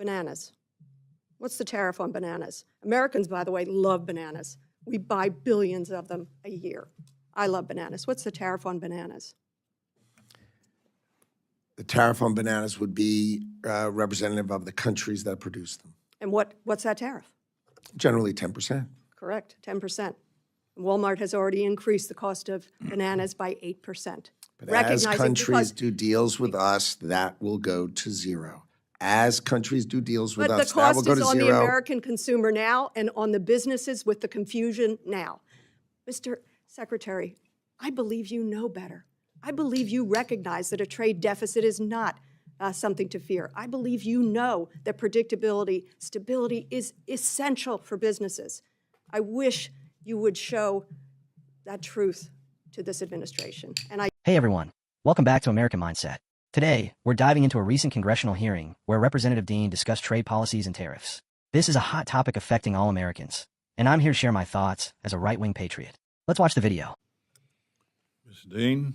Bananas. What's the tariff on bananas? Americans, by the way, love bananas. We buy billions of them a year. I love bananas. What's the tariff on bananas? The tariff on bananas would be representative of the countries that produce them. And what's that tariff? Generally 10%. Correct, 10%. Walmart has already increased the cost of bananas by 8%. But as countries do deals with us, that will go to zero. As countries do deals with us, that will go to zero. But the cost is on the American consumer now and on the businesses with the confusion now. Mr. Secretary, I believe you know better. I believe you recognize that a trade deficit is not something to fear. I believe you know that predictability, stability is essential for businesses. I wish you would show that truth to this administration. Hey everyone, welcome back to American Mindset. Today, we're diving into a recent congressional hearing where Representative Dean discussed trade policies and tariffs. This is a hot topic affecting all Americans, and I'm here to share my thoughts as a right-wing patriot. Let's watch the video. Mr. Dean.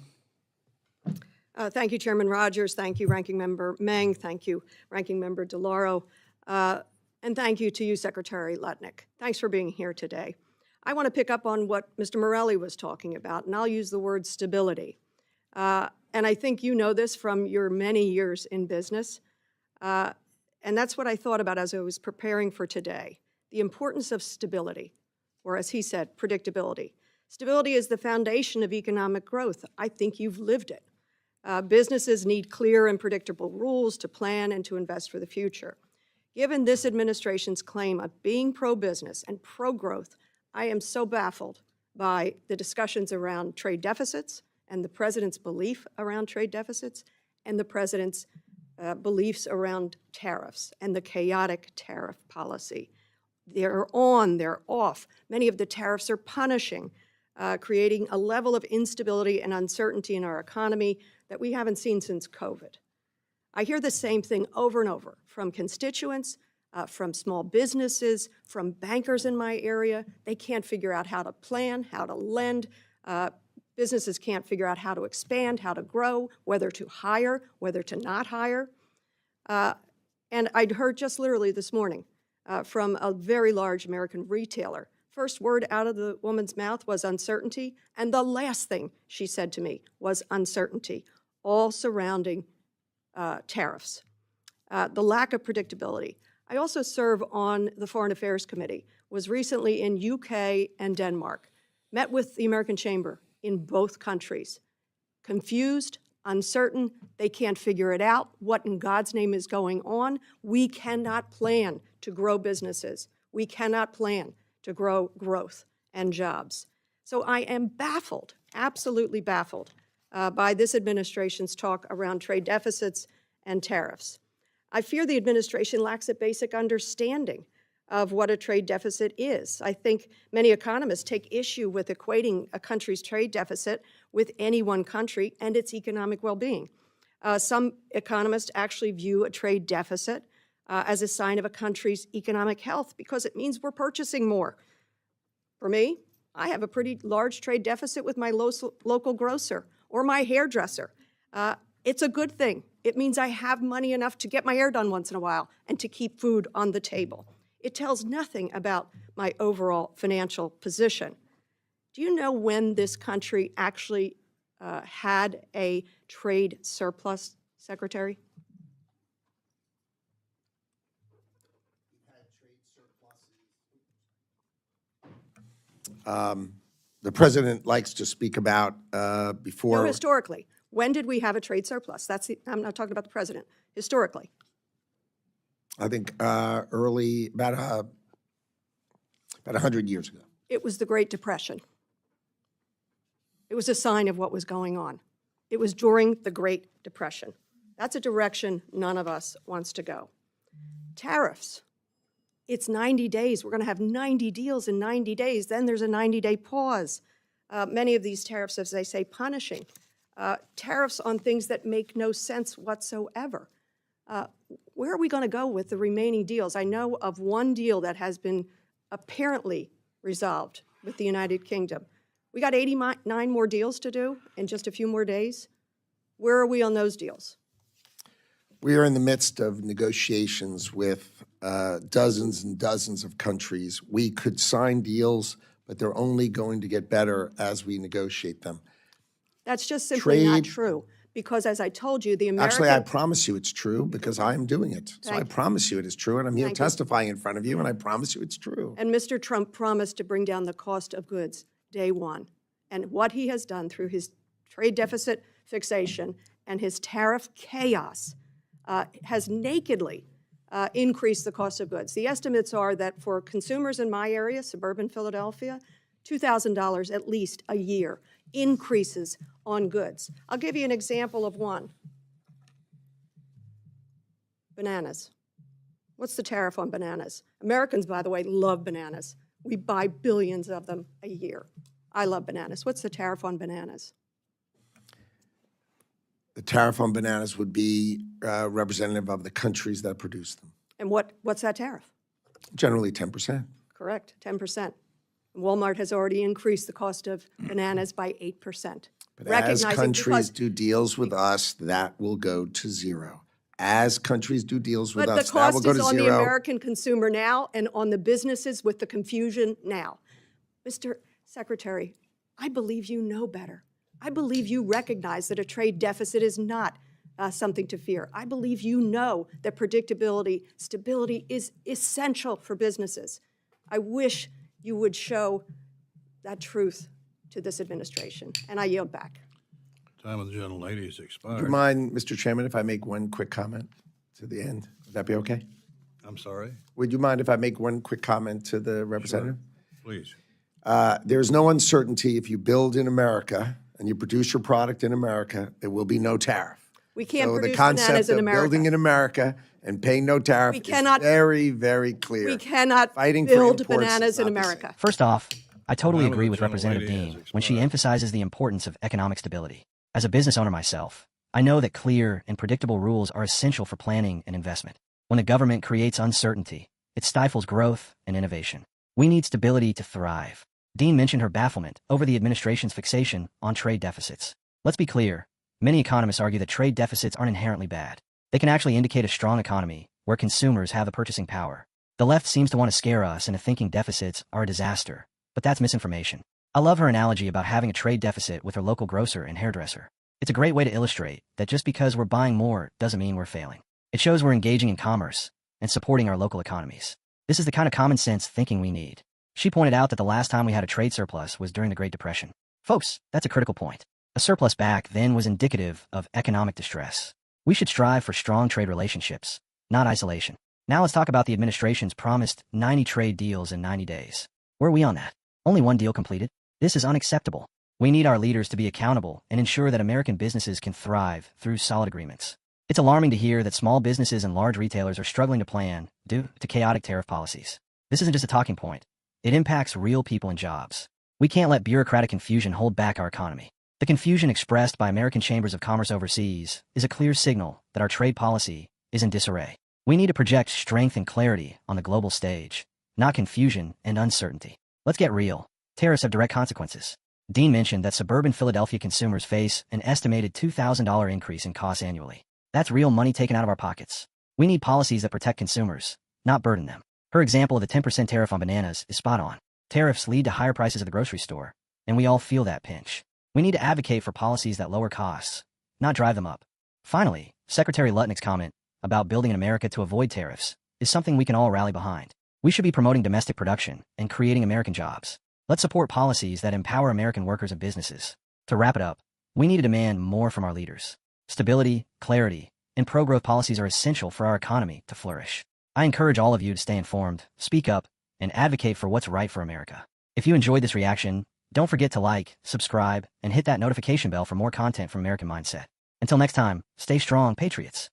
Thank you, Chairman Rogers. Thank you, Ranking Member Meng. Thank you, Ranking Member DeLauro. And thank you to you, Secretary Lutnick. Thanks for being here today. I want to pick up on what Mr. Morelli was talking about, and I'll use the word stability. And I think you know this from your many years in business. And that's what I thought about as I was preparing for today. The importance of stability, or as he said, predictability. Stability is the foundation of economic growth. I think you've lived it. Businesses need clear and predictable rules to plan and to invest for the future. Given this administration's claim of being pro-business and pro-growth, I am so baffled by the discussions around trade deficits and the president's belief around trade deficits and the president's beliefs around tariffs and the chaotic tariff policy. They're on, they're off. Many of the tariffs are punishing, creating a level of instability and uncertainty in our economy that we haven't seen since COVID. I hear the same thing over and over from constituents, from small businesses, from bankers in my area. They can't figure out how to plan, how to lend. Businesses can't figure out how to expand, how to grow, whether to hire, whether to not hire. And I'd heard just literally this morning from a very large American retailer. First word out of the woman's mouth was uncertainty, and the last thing she said to me was uncertainty, all surrounding tariffs. The lack of predictability. I also serve on the Foreign Affairs Committee, was recently in UK and Denmark, met with the American Chamber in both countries. Confused, uncertain, they can't figure it out. What in God's name is going on? We cannot plan to grow businesses. We cannot plan to grow growth and jobs. So I am baffled, absolutely baffled, by this administration's talk around trade deficits and tariffs. I fear the administration lacks a basic understanding of what a trade deficit is. I think many economists take issue with equating a country's trade deficit with any one country and its economic well-being. Some economists actually view a trade deficit as a sign of a country's economic health because it means we're purchasing more. For me, I have a pretty large trade deficit with my local grocer or my hairdresser. It's a good thing. It means I have money enough to get my hair done once in a while and to keep food on the table. It tells nothing about my overall financial position. Do you know when this country actually had a trade surplus, Secretary? The president likes to speak about before. No, historically. When did we have a trade surplus? I'm not talking about the president. Historically. I think early, about 100 years ago. It was the Great Depression. It was a sign of what was going on. It was during the Great Depression. That's a direction none of us wants to go. Tariffs. It's 90 days. We're going to have 90 deals in 90 days. Then there's a 90-day pause. Many of these tariffs, as they say, punishing. Tariffs on things that make no sense whatsoever. Where are we going to go with the remaining deals? I know of one deal that has been apparently resolved with the United Kingdom. We got 89 more deals to do in just a few more days. Where are we on those deals? We are in the midst of negotiations with dozens and dozens of countries. We could sign deals, but they're only going to get better as we negotiate them. That's just simply not Trade- true. Because as I told you, the American... Actually, I promise you it's true because I'm doing it. So I Thank you. promise you it is true, and I'm here Thank you. testifying in front of you, and I promise you it's true. And Mr. Trump promised to bring down the cost of goods day one. And what he has done through his trade deficit fixation and his tariff chaos has nakedly increased the cost of goods. The estimates are that for consumers in my area, suburban Philadelphia, $2,000 at least a year increases on goods. I'll give you an example of one. Bananas. What's the tariff on bananas? Americans, by the way, love bananas. We buy billions of them a year. I love bananas. What's the tariff on bananas? The tariff on bananas would be representative of the countries that produce them. And what's that tariff? Generally 10%. Correct, 10%. Walmart has already increased the cost of bananas by 8%. But as countries do deals with us, that will go to zero. As countries do deals with But the us, that will cost go is to on the zero. American consumer now and on the businesses with the confusion now. Mr. Secretary, I believe you know better. I believe you recognize that a trade deficit is not something to fear. I believe you know that predictability, stability is essential for businesses. I wish you would show that truth to this administration, and I yield back. Time of the gentlelady has Do expired. you mind, Mr. Chairman, if I make one quick comment to the end? Would that be okay? I'm sorry. Would you mind if I make one quick comment to the representative? Please. There's no uncertainty if you build in America and you produce your product in America, there will be no tariff. We can't So the produce concept bananas in of America. building in America and paying no tariff We is cannot- very, very clear. We cannot Fighting for build imports is bananas in not the same. America. First off, I totally Time of agree the with Representative gentlelady has Dean when she expired. emphasizes the importance of economic stability. As a business owner myself, I know that clear and predictable rules are essential for planning and investment. When the government creates uncertainty, it stifles growth and innovation. We need stability to thrive. Dean mentioned her bafflement over the administration's fixation on trade deficits. Let's be clear, many economists argue that trade deficits aren't inherently bad. They can actually indicate a strong economy where consumers have the purchasing power. The left seems to want to scare us into thinking deficits are a disaster, but that's misinformation. I love her analogy about having a trade deficit with her local grocer and hairdresser. It's a great way to illustrate that just because we're buying more doesn't mean we're failing. It shows we're engaging in commerce and supporting our local economies. This is the kind of common sense thinking we need. She pointed out that the last time we had a trade surplus was during the Great Depression. Folks, that's a critical point. A surplus back then was indicative of economic distress. We should strive for strong trade relationships, not isolation. Now let's talk about the administration's promised 90 trade deals in 90 days. Where are we on that? Only one deal completed? This is unacceptable. We need our leaders to be accountable and ensure that American businesses can thrive through solid agreements. It's alarming to hear that small businesses and large retailers are struggling to plan due to chaotic tariff policies. This isn't just a talking point. It impacts real people and jobs. We can't let bureaucratic confusion hold back our economy. The confusion expressed by American chambers of commerce overseas is a clear signal that our trade policy is in disarray. We need to project strength and clarity on the global stage, not confusion and uncertainty. Let's get real. Tariffs have direct consequences. Dean mentioned that suburban Philadelphia consumers face an estimated $2,000 increase in costs annually. That's real money taken out of our pockets. We need policies that protect consumers, not burden them. Her example of the 10% tariff on bananas is spot on. Tariffs lead to higher prices at the grocery store, and we all feel that pinch. We need to advocate for policies that lower costs, not drive them up. Finally, Secretary Lutnick's comment about building in America to avoid tariffs is something we can all rally behind. We should be promoting domestic production and creating American jobs. Let's support policies that empower American workers and businesses. To wrap it up, we need to demand more from our leaders. Stability, clarity, and pro-growth policies are essential for our economy to flourish. I encourage all of you to stay informed, speak up, and advocate for what's right for America. If you enjoyed this reaction, don't forget to like, subscribe, and hit that notification bell for more content from American Mindset. Until next time, stay strong, patriots.